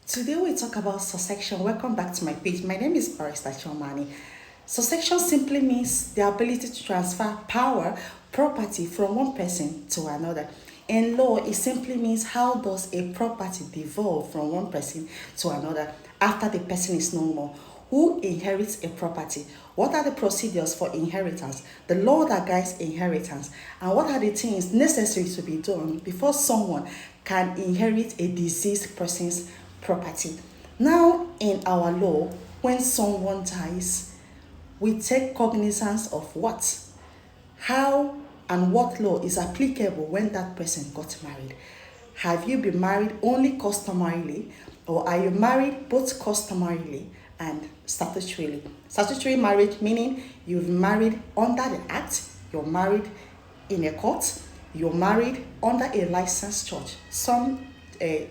Today we talk about succession. Welcome back to my page. My name is Barrister Chomani. Succession simply means the ability to transfer power, property from one person to another. In law, it simply means how does a property devolve from one person to another after the person is no more. Who inherits a property? What are the procedures for inheritance? The law that guides inheritance? And what are the things necessary to be done before someone can inherit a deceased person's property? Now, in our law, when someone dies, we take cognizance of what, how, and what law is applicable when that person got married. Have you been married only customarily, or are you married both customarily and statutorily? Statutory marriage meaning you've married under the act, you're married in a court, you're married under a licensed church. Some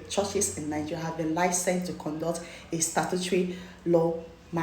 churches in Nigeria have been licensed to conduct a statutory law.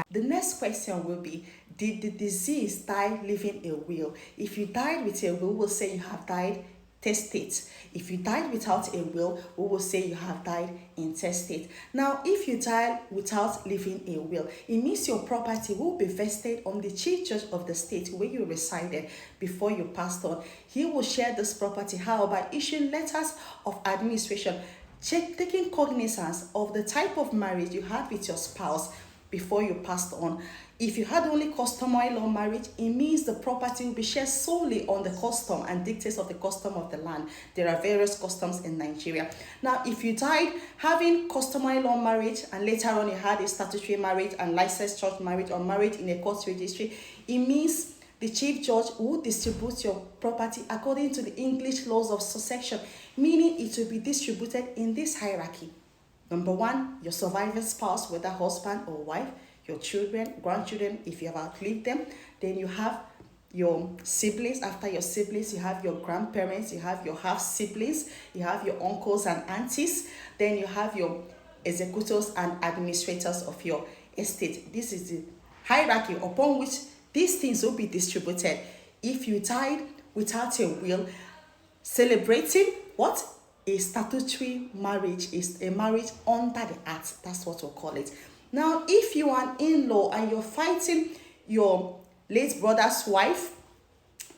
The next question will be, did the deceased die leaving a will? If you died with a will, we'll say you have died testate. If you died without a will, we will say you have died intestate. Now, if you died without leaving a will, it means your property will be vested on the chief judge of the state where you resided before you passed on. He will share this property, how? By issuing letters of administration, taking cognizance of the type of marriage you had with your spouse before you passed on. If you had only customary law marriage, it means the property will be shared solely on the custom and dictates of the custom of the land. There are various customs in Nigeria. Now, if you died having customary law marriage and later on you had a statutory marriage and licensed church marriage or marriage in a court registry, it means the chief judge will distribute your property according to the English laws of succession, meaning it will be distributed in this hierarchy. Number one, your surviving spouse, whether husband or wife, your children, grandchildren, if you have outlived them. Then you have your siblings. After your siblings, you have your grandparents, you have your half-siblings, you have your uncles and aunties. Then you have your executors and administrators of your estate. This is the hierarchy upon which these things will be distributed. If you died without a will, celebrating what? A statutory marriage is a marriage under the act. That's what we'll call it. Now, if you are an in-law and you're fighting your late brother's wife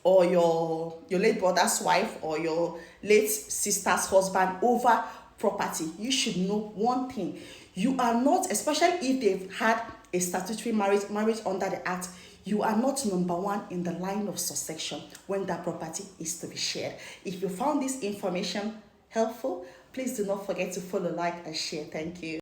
or your late brother's wife or your late sister's husband over property, you should know one thing. You are not, especially if they've had a statutory marriage under the act, you are not number one in the line of succession when that property is to be shared. If you found this information helpful, please do not forget to follow, like, and share. Thank you.